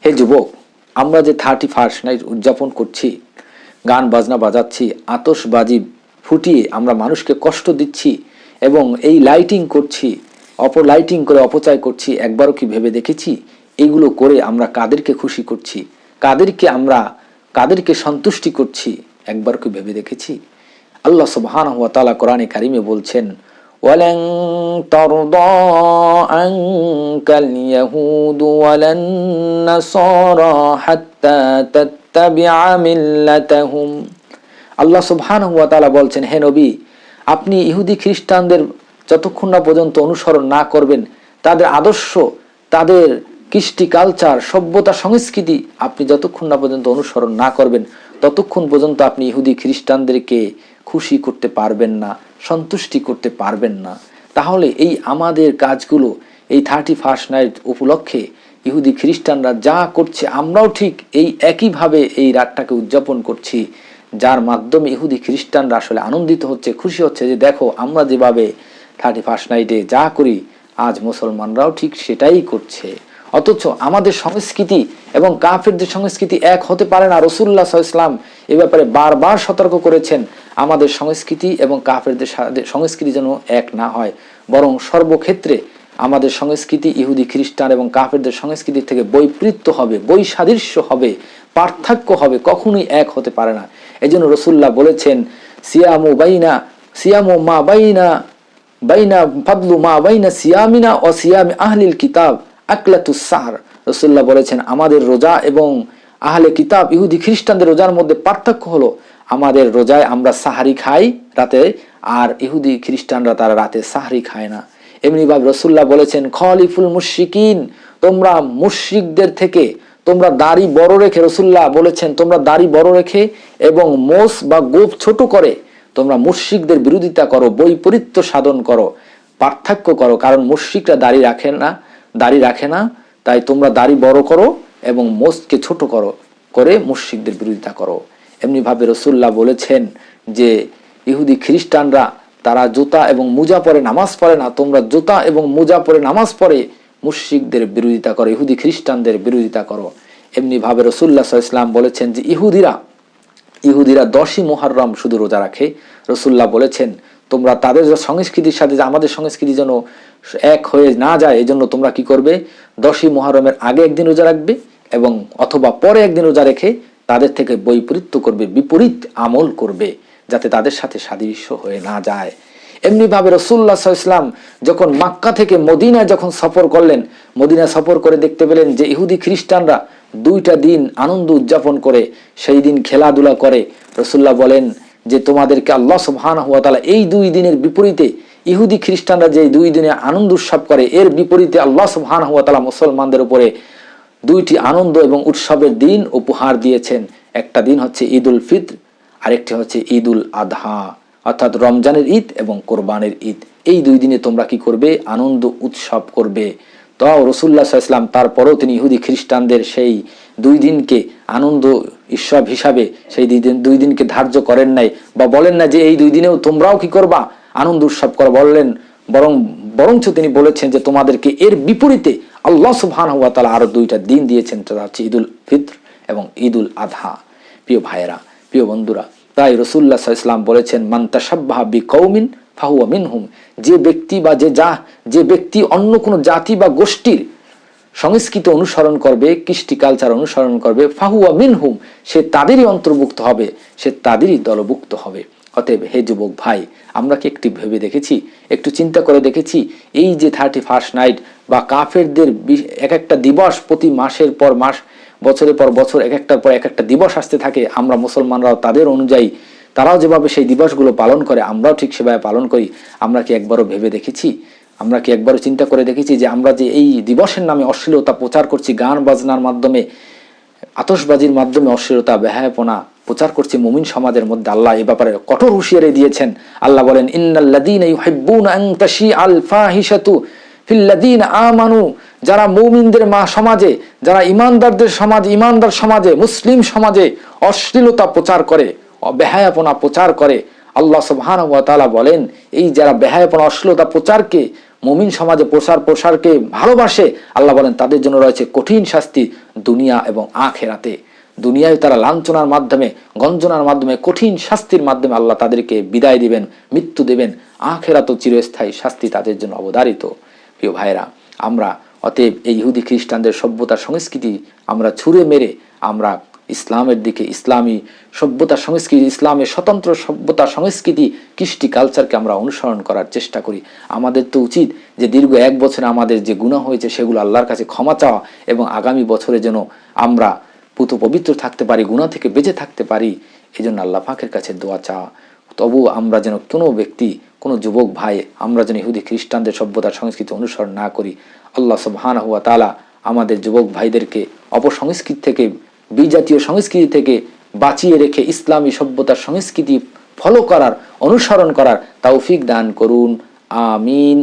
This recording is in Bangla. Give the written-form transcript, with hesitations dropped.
হে যুবক, আমরা যে 31st নাইট উদযাপন করছি, গান বাজনা বাজাচ্ছি, আতশবাজি ফুটিয়ে আমরা মানুষকে কষ্ট দিচ্ছি এবং এই লাইটিং করছি, লাইটিং করে অপচয় করছি, একবারও কি ভেবে দেখেছি এইগুলো করে আমরা কাদেরকে খুশি করছি, কাদেরকে সন্তুষ্টি করছি? একবার কি ভেবে দেখেছি? আল্লাহ সুবহানাহু ওয়া তাআলা কোরআনে কারিমে বলছেন, ওয়ালান তারদা আনকাল ইয়াহুদ ওয়ালান নাসারা হাত্তা তাত্তাবিআ মিল্লাতাহুম। আল্লাহ সুবহানাহু ওয়া তাআলা বলছেন, হে নবী, আপনি ইহুদি খ্রিস্টানদের যতক্ষণ না পর্যন্ত অনুসরণ না করবেন, তাদের আদর্শ, তাদের কৃষ্টি কালচার, সভ্যতা, সংস্কৃতি আপনি যতক্ষণ না পর্যন্ত অনুসরণ না করবেন, ততক্ষণ পর্যন্ত আপনি ইহুদি খ্রিস্টানদেরকে খুশি করতে পারবেন না, সন্তুষ্টি করতে পারবেন না। তাহলে এই আমাদের কাজগুলো এই 31st নাইট উপলক্ষে ইহুদি খ্রিস্টানরা যা করছে, আমরাও ঠিক এই একইভাবে এই রাতটাকে উদযাপন করছি, যার মাধ্যমে ইহুদি খ্রিস্টানরা আসলে আনন্দিত হচ্ছে, খুশি হচ্ছে যে দেখো আমরা যেভাবে 31st নাইটে যা করি আজ মুসলমানরাও ঠিক সেটাই করছে। অথচ আমাদের সংস্কৃতি এবং কাফেরদের সংস্কৃতি এক হতে পারে না। রাসূলুল্লাহ সাল্লাল্লাহু আলাইহি ওয়াসাল্লাম এ ব্যাপারে বারবার সতর্ক করেছেন, আমাদের সংস্কৃতি এবং কাফেরদের সংস্কৃতি যেন এক না হয়, বরং সর্বক্ষেত্রে আমাদের সংস্কৃতি ইহুদি খ্রিস্টান এবং কাফেরদের সংস্কৃতি থেকে বৈপরীত্য হবে, বৈসাদৃশ্য হবে, পার্থক্য হবে, কখনোই এক হতে পারে না। এই জন্য রাসূলুল্লাহ বলেছেন, সিয়ামু মা বাইনা ফাদলু মা বাইনা সিয়ামিনা ও সিয়ামি আহলিল কিতাব আকলাতুস সাহর। রাসূলুল্লাহ বলেছেন, আমাদের রোজা এবং আহলে কিতাব ইহুদি খ্রিস্টানদের রোজার মধ্যে পার্থক্য হলো আমাদের রোজায় আমরা সাহারি খাই রাতে, আর ইহুদি খ্রিস্টানরা তারা রাতে সাহারি খায় না। এমনি ভাবে রাসূলুল্লাহ বলেছেন, খলিফুল মুশরিকিন, তোমরা মুশরিকদের থেকে তোমরা দাড়ি বড় রেখে, রাসূলুল্লাহ বলেছেন তোমরা দাড়ি বড় রেখে এবং মোষ বা গোঁফ ছোট করে তোমরা মুশরিকদের বিরোধিতা করো, বৈপরীত্য সাধন করো, পার্থক্য করো। কারণ মুশরিকরা দাড়ি রাখে না, তাই তোমরা দাড়ি বড় করো এবং মোষকে ছোট করে মুশরিকদের বিরোধিতা করো। এমনি ভাবে রাসূলুল্লাহ বলেছেন যে ইহুদি খ্রিস্টানরা তারা জুতা এবং মোজা পরে নামাজ পড়ে না, তোমরা জুতা এবং মোজা পরে নামাজ পড়ে মুশরিকদের বিরোধিতা করো, ইহুদি খ্রিস্টানদের বিরোধিতা করো। এমনি ভাবে রাসূলুল্লাহ সাল্লাল্লাহু আলাইহি ওয়াসাল্লাম বলেছেন যে ইহুদিরা 10ই মুহররম শুধু রোজা রাখে। রাসূলুল্লাহ বলেছেন তোমরা তাদের সংস্কৃতির সাথে যে আমাদের সংস্কৃতি যেন এক হয়ে না যায়, এজন্য তোমরা কি করবে, 10ই মুহররমের আগে একদিন রোজা রাখবে এবং অথবা পরে একদিন রোজা রেখে তাদের থেকে বৈপরীত্য করবে, বিপরীত আমল করবে, যাতে তাদের সাথে সাদৃশ্য হয়ে না যায়। এমনি ভাবে রাসূলুল্লাহ সাল্লাল্লাহু আলাইহি ওয়াসাল্লাম যখন মক্কা থেকে মদিনায় যখন সফর করলেন, মদিনায় সফর করে দেখতে পেলেন যে ইহুদি খ্রিস্টানরা 2টা দিন আনন্দ উদযাপন করে, সেই দিন খেলাধুলা করে। রাসূলুল্লাহ বলেন যে তোমাদেরকে আল্লাহ সুবহানাহু ওয়া তাআলা এই 2 দিনের বিপরীতে, ইহুদি খ্রিস্টানরা যে 2 দিনে আনন্দ উৎসব করে এর বিপরীতে আল্লাহ সুবহানাহু ওয়া তাআলা মুসলমানদের উপরে 2টি আনন্দ এবং উৎসবের দিন উপহার দিয়েছেন। একটা দিন হচ্ছে ঈদুল ফিতর, আরেকটি হচ্ছে ঈদুল আদহা, অর্থাৎ রমজানের ঈদ এবং কোরবানের ঈদ। এই 2 দিনে তোমরা কি করবে, আনন্দ উৎসব করবে। তো রাসূলুল্লাহ সাল্লাল্লাহু আলাইহি ওয়াসাল্লাম তারপরেও তিনি ইহুদি খ্রিস্টানদের সেই 2 দিনকে আনন্দ উৎসব হিসাবে সেই 2 দিনকে ধার্য করেন নাই, বা বলেন না যে এই 2 দিনেও তোমরাও কি করবা, আনন্দ উৎসব করো, বললেন বরঞ্চ তিনি বলেছেন যে তোমাদেরকে এর বিপরীতে আল্লাহ সুবহানাহু ওয়া তাআলা আরো 2টা দিন দিয়েছেন, সেটা হচ্ছে ঈদুল ফিতর এবং ঈদুল আদহা। প্রিয় ভাইয়েরা, প্রিয় বন্ধুরা, তাই রাসূলুল্লাহ সাল্লাল্লাহু আলাইহি ওয়াসাল্লাম বলেছেন, মান তাশাব্বাহা বিকওমিন ফাহুয়া মিনহুম, যে ব্যক্তি অন্য কোনো জাতি বা গোষ্ঠীর সংস্কৃতি অনুসরণ করবে, কৃষ্টি কালচার অনুসরণ করবে, ফাহুয়া মিনহুম, সে তাদেরই অন্তর্ভুক্ত হবে, সে তাদেরই দলভুক্ত হবে। অতএব হে যুবক ভাই, আমরা কি একটু ভেবে দেখেছি, একটু চিন্তা করে দেখেছি, এই যে 31st নাইট বা কাফেরদের এক একটা দিবস প্রতি মাসের পর মাস, বছরের পর বছর এক একটার পর এক একটা দিবস আসতে থাকে, আমরা মুসলমানরাও তাদের অনুযায়ী, তারাও যেভাবে সেই দিবসগুলো পালন করে আমরাও ঠিক সেভাবে পালন করি। আমরা কি একবারও ভেবে দেখেছি, আমরা কি একবারও চিন্তা করে দেখেছি যে আমরা যে এই দিবসের নামে অশ্লীলতা প্রচার করছি, গান বাজনার মাধ্যমে, আতশবাজির মাধ্যমে অশ্লীলতা, বেহায়াপনা প্রচার করছি মুমিন সমাজের মধ্যে? আল্লাহ এই ব্যাপারে কঠোর হুঁশিয়ারি দিয়েছেন। আল্লাহ বলেন, ইন্নাল্লাযীনা ইউহিব্বুনা আন তাশিআল ফাহিশাতু ফিল্লাযীনা আমানু, যারা মুমিনদের সমাজে, যারা ইমানদারদের সমাজে, ইমানদার সমাজে, মুসলিম সমাজে অশ্লীলতা প্রচার করে, বেহায়াপনা প্রচার করে, আল্লাহ সুবহানাহু ওয়া তাআলা বলেন এই যারা বেহায়াপনা অশ্লীলতা প্রচারকে মুমিন সমাজে প্রসারকে ভালোবাসে, আল্লাহ বলেন তাদের জন্য রয়েছে কঠিন শাস্তি দুনিয়া এবং আখিরাতে। দুনিয়ায় তারা লাঞ্ছনার মাধ্যমে, গঞ্জনার মাধ্যমে, কঠিন শাস্তির মাধ্যমে আল্লাহ তাদেরকে বিদায় দিবেন, মৃত্যু দেবেন। আখিরাতেও চিরস্থায়ী শাস্তি তাদের জন্য অবধারিত। প্রিয় ভাইরা, আমরা অতএব এই ইহুদি খ্রিস্টানদের সভ্যতা সংস্কৃতি আমরা ছুঁড়ে মেরে আমরা ইসলামের দিকে, ইসলামী সভ্যতা সংস্কৃতি, ইসলামের স্বতন্ত্র সভ্যতা সংস্কৃতি, কৃষ্টি কালচারকে আমরা অনুসরণ করার চেষ্টা করি। আমাদের তো উচিত যে দীর্ঘ 1 বছরে আমাদের যে গুনাহ হয়েছে সেগুলো আল্লাহর কাছে ক্ষমা চাওয়া এবং আগামী বছরে যেন আমরা পুত পবিত্র থাকতে পারি, গুনাহ থেকে বেঁচে থাকতে পারি, এই জন্য আল্লাহ পাকের কাছে দোয়া চাওয়া। তবু আমরা যেন কোনো ব্যক্তি, কোনো যুবক ভাই আমরা যেন ইহুদি খ্রিস্টানদের সভ্যতার সংস্কৃতি অনুসরণ না করি। আল্লাহ সুবহানাহু ওয়া তাআলা আমাদের যুবক ভাইদেরকে অপসংস্কৃতি থেকে, বিজাতীয় সংস্কৃতি থেকে বাঁচিয়ে রেখে ইসলামী সভ্যতার সংস্কৃতি ফলো করার, অনুসরণ করার তৌফিক দান করুন। আমিন।